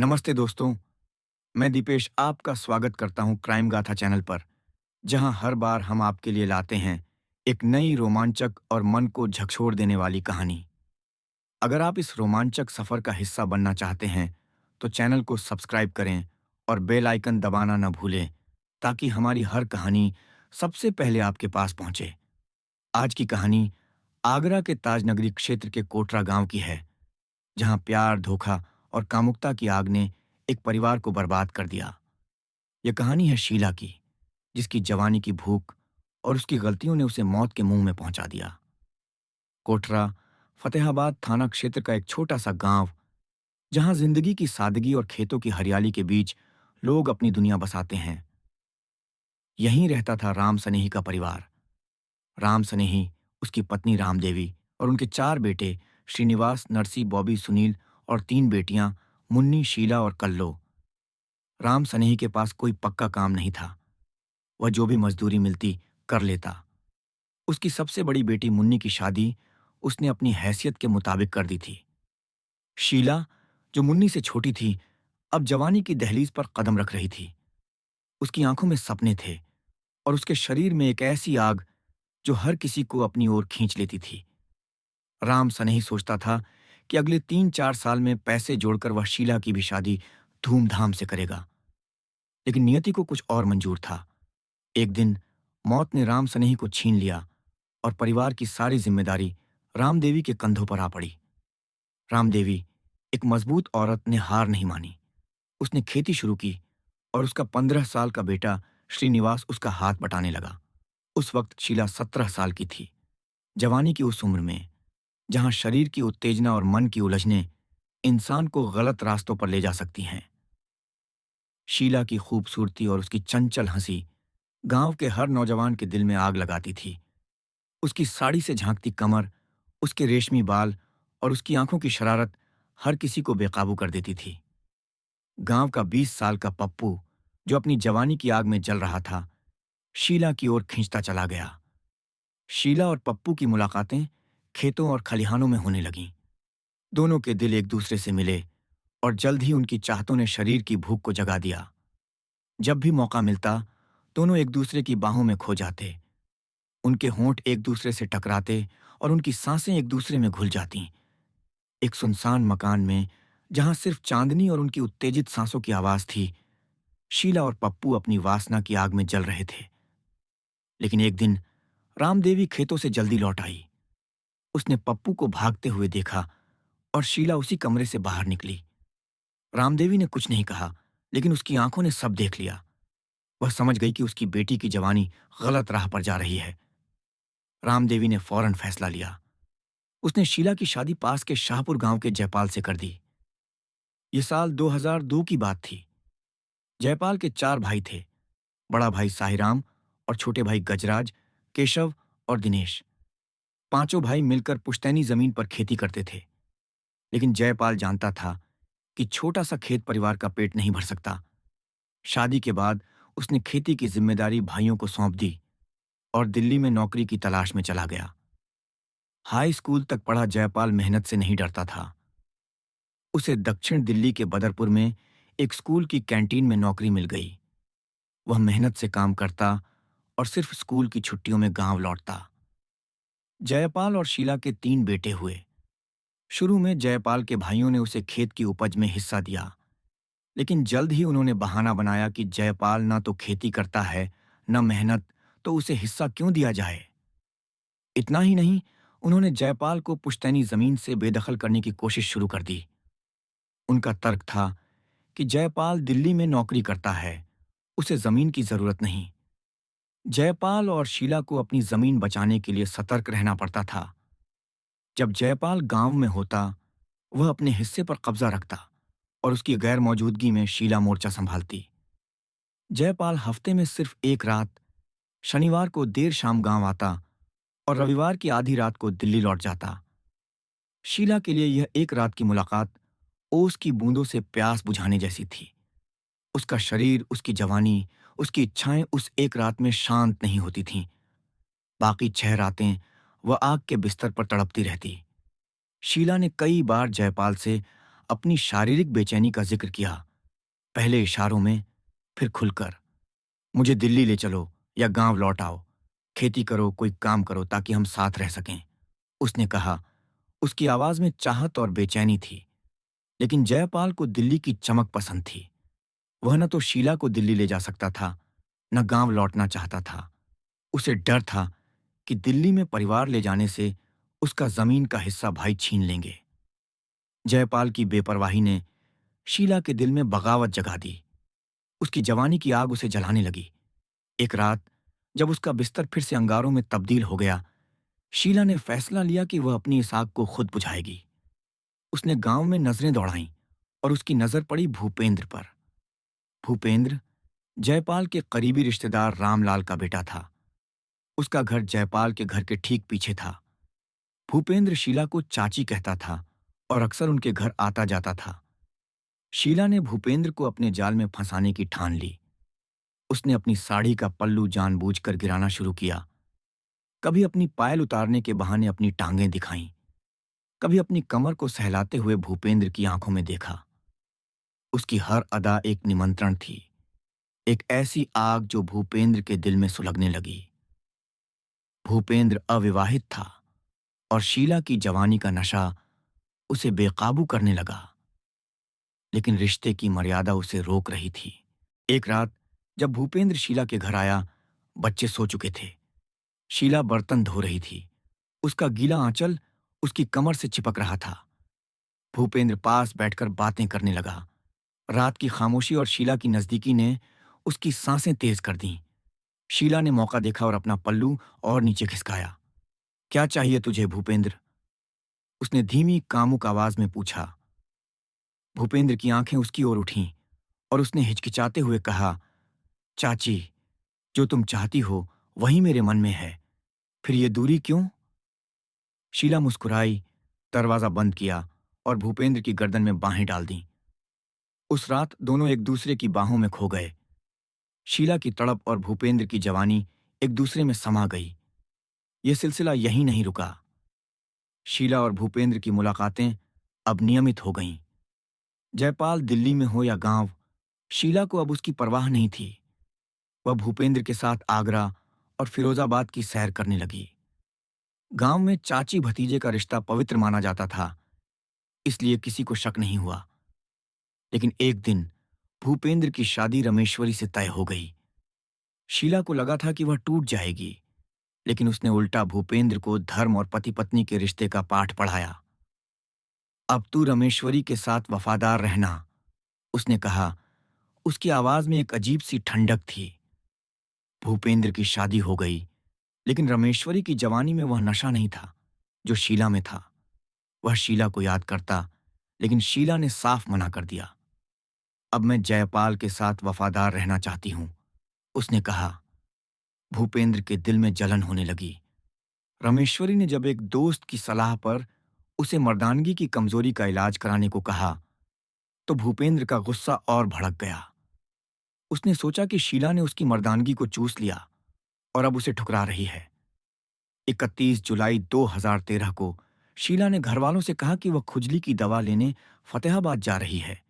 नमस्ते दोस्तों। मैं दीपेश आपका स्वागत करता हूं क्राइम गाथा चैनल पर, जहां हर बार हम आपके लिए लाते हैं एक नई रोमांचक और मन को झकझोर देने वाली कहानी। अगर आप इस रोमांचक सफर का हिस्सा बनना चाहते हैं तो चैनल को सब्सक्राइब करें और बेल आइकन दबाना न भूलें, ताकि हमारी हर कहानी सबसे पहले आपके पास पहुंचे। आज की कहानी आगरा के ताजनगरी क्षेत्र के कोटरा गांव की है, जहां प्यार, धोखा और कामुकता की आग ने एक परिवार को बर्बाद कर दिया। यह कहानी है शीला की, जिसकी जवानी की भूख और उसकी गलतियों ने उसे मौत के मुंह में पहुंचा दिया। कोटरा फतेहाबाद थाना क्षेत्र का एक छोटा सा गांव, जहां जिंदगी की सादगी और खेतों की हरियाली के बीच लोग अपनी दुनिया बसाते हैं। यहीं रहता था राम सनेही का परिवार। राम सनेही, उसकी पत्नी रामदेवी और उनके 4 बेटे श्रीनिवास, नरसी, बॉबी, सुनील और 3 बेटियां मुन्नी, शीला और कल्लो। राम सनेही के पास कोई पक्का काम नहीं था। वह जो भी मजदूरी मिलती कर लेता। उसकी सबसे बड़ी बेटी मुन्नी की शादी उसने अपनी हैसियत के मुताबिक कर दी थी। शीला, जो मुन्नी से छोटी थी, अब जवानी की दहलीज पर कदम रख रही थी। उसकी आंखों में सपने थे और उसके शरीर में एक ऐसी आग जो हर किसी को अपनी ओर खींच लेती थी। राम सनेही सोचता था कि अगले 3-4 साल में पैसे जोड़कर वह शीला की भी शादी धूमधाम से करेगा। लेकिन नियति को कुछ और मंजूर था। एक दिन मौत ने राम सनेही को छीन लिया और परिवार की सारी जिम्मेदारी रामदेवी के कंधों पर आ पड़ी। रामदेवी, एक मजबूत औरत, ने हार नहीं मानी। उसने खेती शुरू की और उसका 15 साल का बेटा श्रीनिवास उसका हाथ बटाने लगा। उस वक्त शीला 17 साल की थी। जवानी की उस उम्र में, जहां शरीर की उत्तेजना और मन की उलझनें इंसान को गलत रास्तों पर ले जा सकती हैं। शीला की खूबसूरती और उसकी चंचल हंसी गांव के हर नौजवान के दिल में आग लगाती थी। उसकी साड़ी से झांकती कमर, उसके रेशमी बाल और उसकी आंखों की शरारत हर किसी को बेकाबू कर देती थी। गांव का 20 साल का पप्पू, जो अपनी जवानी की आग में जल रहा था, शीला की ओर खींचता चला गया। शीला और पप्पू की मुलाकातें खेतों और खलिहानों में होने लगीं। दोनों के दिल एक दूसरे से मिले और जल्द ही उनकी चाहतों ने शरीर की भूख को जगा दिया। जब भी मौका मिलता, दोनों एक दूसरे की बाहों में खो जाते। उनके होंठ एक दूसरे से टकराते और उनकी सांसें एक दूसरे में घुल जातीं। एक सुनसान मकान में, जहां सिर्फ चांदनी और उनकी उत्तेजित सांसों की आवाज थी, शीला और पप्पू अपनी वासना की आग में जल रहे थे। लेकिन एक दिन रामदेवी खेतों से जल्दी लौट आई। उसने पप्पू को भागते हुए देखा और शीला उसी कमरे से बाहर निकली। रामदेवी ने कुछ नहीं कहा, लेकिन उसकी आंखों ने सब देख लिया। वह समझ गई कि उसकी बेटी की जवानी गलत राह पर जा रही है। रामदेवी ने फौरन फैसला लिया। उसने शीला की शादी पास के शाहपुर गांव के जयपाल से कर दी। ये साल 2002 की बात थी। जयपाल के 4 भाई थे, बड़ा भाई साहिराम और छोटे भाई गजराज, केशव और दिनेश। पांचों भाई मिलकर पुश्तैनी जमीन पर खेती करते थे। लेकिन जयपाल जानता था कि छोटा सा खेत परिवार का पेट नहीं भर सकता। शादी के बाद उसने खेती की जिम्मेदारी भाइयों को सौंप दी और दिल्ली में नौकरी की तलाश में चला गया। हाई स्कूल तक पढ़ा जयपाल मेहनत से नहीं डरता था। उसे दक्षिण दिल्ली के बदरपुर में एक स्कूल की कैंटीन में नौकरी मिल गई। वह मेहनत से काम करता और सिर्फ स्कूल की छुट्टियों में गांव लौटता। जयपाल और शीला के 3 बेटे हुए। शुरू में जयपाल के भाइयों ने उसे खेत की उपज में हिस्सा दिया, लेकिन जल्द ही उन्होंने बहाना बनाया कि जयपाल ना तो खेती करता है, न मेहनत, तो उसे हिस्सा क्यों दिया जाए। इतना ही नहीं, उन्होंने जयपाल को पुश्तैनी जमीन से बेदखल करने की कोशिश शुरू कर दी। उनका तर्क था कि जयपाल दिल्ली में नौकरी करता है, उसे जमीन की जरूरत नहीं। जयपाल और शीला को अपनी जमीन बचाने के लिए सतर्क रहना पड़ता था। जब जयपाल गांव में होता, वह अपने हिस्से पर कब्जा रखता और उसकी गैर मौजूदगी में शीला मोर्चा संभालती। जयपाल हफ्ते में सिर्फ एक रात, शनिवार को देर शाम गांव आता और रविवार की आधी रात को दिल्ली लौट जाता। शीला के लिए यह एक रात की मुलाकात ओस की बूंदों से प्यास बुझाने जैसी थी। उसका शरीर, उसकी जवानी, उसकी इच्छाएं उस एक रात में शांत नहीं होती थीं। बाकी 6 रातें वह आग के बिस्तर पर तड़पती रहती। शीला ने कई बार जयपाल से अपनी शारीरिक बेचैनी का जिक्र किया, पहले इशारों में, फिर खुलकर। मुझे दिल्ली ले चलो या गांव लौट आओ, खेती करो, कोई काम करो ताकि हम साथ रह सकें, उसने कहा। उसकी आवाज में चाहत और बेचैनी थी। लेकिन जयपाल को दिल्ली की चमक पसंद थी। वह न तो शीला को दिल्ली ले जा सकता था, न गांव लौटना चाहता था। उसे डर था कि दिल्ली में परिवार ले जाने से उसका जमीन का हिस्सा भाई छीन लेंगे। जयपाल की बेपरवाही ने शीला के दिल में बगावत जगा दी। उसकी जवानी की आग उसे जलाने लगी। एक रात, जब उसका बिस्तर फिर से अंगारों में तब्दील हो गया, शीला ने फैसला लिया कि वह अपनी इस आग को खुद बुझाएगी। उसने गांव में नजरें दौड़ाईं और उसकी नजर पड़ी भूपेंद्र पर। भूपेंद्र जयपाल के करीबी रिश्तेदार रामलाल का बेटा था। उसका घर जयपाल के घर के ठीक पीछे था। भूपेंद्र शीला को चाची कहता था और अक्सर उनके घर आता जाता था। शीला ने भूपेंद्र को अपने जाल में फंसाने की ठान ली। उसने अपनी साड़ी का पल्लू जानबूझकर गिराना शुरू किया। कभी अपनी पायल उतारने के बहाने अपनी टांगें दिखाईं, कभी अपनी कमर को सहलाते हुए भूपेंद्र की आंखों में देखा। उसकी हर अदा एक निमंत्रण थी, एक ऐसी आग जो भूपेंद्र के दिल में सुलगने लगी। भूपेंद्र अविवाहित था और शीला की जवानी का नशा उसे बेकाबू करने लगा। लेकिन रिश्ते की मर्यादा उसे रोक रही थी। एक रात, जब भूपेंद्र शीला के घर आया, बच्चे सो चुके थे। शीला बर्तन धो रही थी। उसका गीला आंचल उसकी कमर से चिपक रहा था। भूपेंद्र पास बैठकर बातें करने लगा। रात की खामोशी और शीला की नजदीकी ने उसकी सांसें तेज कर दीं। शीला ने मौका देखा और अपना पल्लू और नीचे खिसकाया। क्या चाहिए तुझे, भूपेंद्र? उसने धीमी कामुक आवाज में पूछा। भूपेंद्र की आंखें उसकी ओर उठीं और उसने हिचकिचाते हुए कहा, चाची, जो तुम चाहती हो वही मेरे मन में है, फिर ये दूरी क्यों? शीला मुस्कुराई, दरवाजा बंद किया और भूपेंद्र की गर्दन में बाहें डाल दीं। उस रात दोनों एक दूसरे की बाहों में खो गए। शीला की तड़प और भूपेंद्र की जवानी एक दूसरे में समा गई। यह सिलसिला यहीं नहीं रुका। शीला और भूपेंद्र की मुलाकातें अब नियमित हो गईं। जयपाल दिल्ली में हो या गांव, शीला को अब उसकी परवाह नहीं थी। वह भूपेंद्र के साथ आगरा और फिरोजाबाद की सैर करने लगी। गांव में चाची भतीजे का रिश्ता पवित्र माना जाता था, इसलिए किसी को शक नहीं हुआ। लेकिन एक दिन भूपेंद्र की शादी रमेश्वरी से तय हो गई। शीला को लगा था कि वह टूट जाएगी, लेकिन उसने उल्टा भूपेंद्र को धर्म और पति पत्नी के रिश्ते का पाठ पढ़ाया। अब तू रमेश्वरी के साथ वफादार रहना, उसने कहा। उसकी आवाज में एक अजीब सी ठंडक थी। भूपेंद्र की शादी हो गई, लेकिन रमेश्वरी की जवानी में वह नशा नहीं था जो शीला में था। वह शीला को याद करता, लेकिन शीला ने साफ मना कर दिया। अब मैं जयपाल के साथ वफादार रहना चाहती हूं, उसने कहा। भूपेंद्र के दिल में जलन होने लगी। रमेश्वरी ने जब एक दोस्त की सलाह पर उसे मर्दानगी की कमजोरी का इलाज कराने को कहा, तो भूपेंद्र का गुस्सा और भड़क गया। उसने सोचा कि शीला ने उसकी मर्दानगी को चूस लिया और अब उसे ठुकरा रही है। 31 जुलाई 2013 को शीला ने घरवालों से कहा कि वह खुजली की दवा लेने फतेहाबाद जा रही है,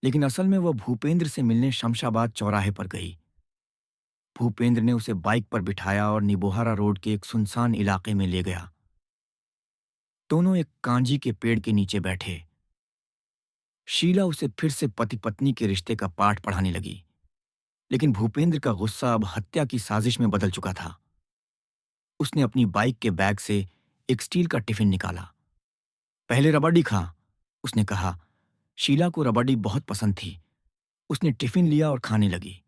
लेकिन असल में वह भूपेंद्र से मिलने शमशाबाद चौराहे पर गई। भूपेंद्र ने उसे बाइक पर बिठाया और निबोहारा रोड के एक सुनसान इलाके में ले गया। दोनों एक कांजी के पेड़ के नीचे बैठे। शीला उसे फिर से पति पत्नी के रिश्ते का पाठ पढ़ाने लगी, लेकिन भूपेंद्र का गुस्सा अब हत्या की साजिश में बदल चुका था। उसने अपनी बाइक के बैग से एक स्टील का टिफिन निकाला। पहले रबड़ी खा, उसने कहा। शीला को रबड़ी बहुत पसंद थी। उसने टिफिन लिया और खाने लगी,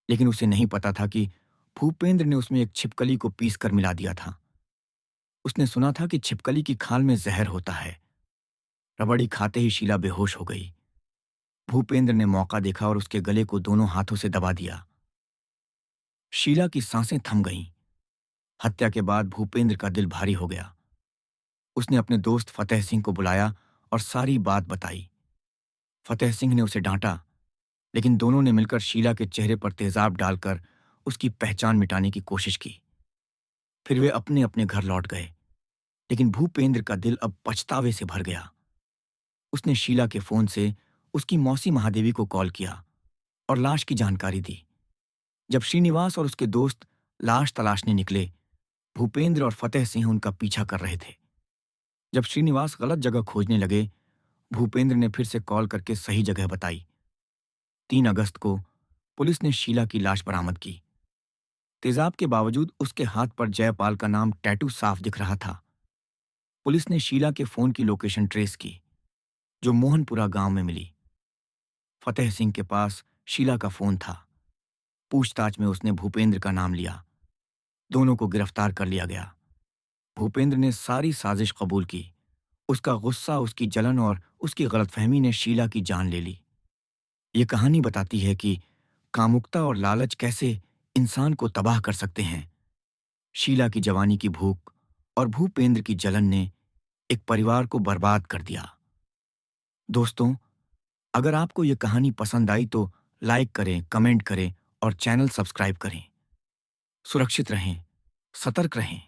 लेकिन उसे नहीं पता था कि भूपेंद्र ने उसमें एक छिपकली को पीस कर मिला दिया था। उसने सुना था कि छिपकली की खाल में जहर होता है। रबड़ी खाते ही शीला बेहोश हो गई। भूपेंद्र ने मौका देखा और उसके गले को दोनों हाथों से दबा दिया। शीला की सांसें थम गईं। हत्या के बाद भूपेंद्र का दिल भारी हो गया। उसने अपने दोस्त फतेह सिंह को बुलाया और सारी बात बताई। फतेह सिंह ने उसे डांटा, लेकिन दोनों ने मिलकर शीला के चेहरे पर तेजाब डालकर उसकी पहचान मिटाने की कोशिश की। फिर वे अपने अपने घर लौट गए, लेकिन भूपेंद्र का दिल अब पछतावे से भर गया। उसने शीला के फोन से उसकी मौसी महादेवी को कॉल किया और लाश की जानकारी दी। जब श्रीनिवास और उसके दोस्त लाश तलाशने निकले, भूपेंद्र और फतेह सिंह उनका पीछा कर रहे थे। जब श्रीनिवास गलत जगह खोजने लगे, भूपेंद्र ने फिर से कॉल करके सही जगह बताई। 3 अगस्त को पुलिस ने शीला की लाश बरामद की। तेजाब के बावजूद उसके हाथ पर जयपाल का नाम टैटू साफ दिख रहा था। पुलिस ने शीला के फोन की लोकेशन ट्रेस की, जो मोहनपुरा गांव में मिली। फतेह सिंह के पास शीला का फोन था। पूछताछ में उसने भूपेंद्र का नाम लिया। दोनों को गिरफ्तार कर लिया गया। भूपेंद्र ने सारी साजिश कबूल की। उसका गुस्सा, उसकी जलन और उसकी गलतफहमी ने शीला की जान ले ली। ये कहानी बताती है कि कामुकता और लालच कैसे इंसान को तबाह कर सकते हैं। शीला की जवानी की भूख और भूपेंद्र की जलन ने एक परिवार को बर्बाद कर दिया। दोस्तों, अगर आपको ये कहानी पसंद आई तो लाइक करें, कमेंट करें और चैनल सब्सक्राइब करें। सुरक्षित रहें, सतर्क रहें।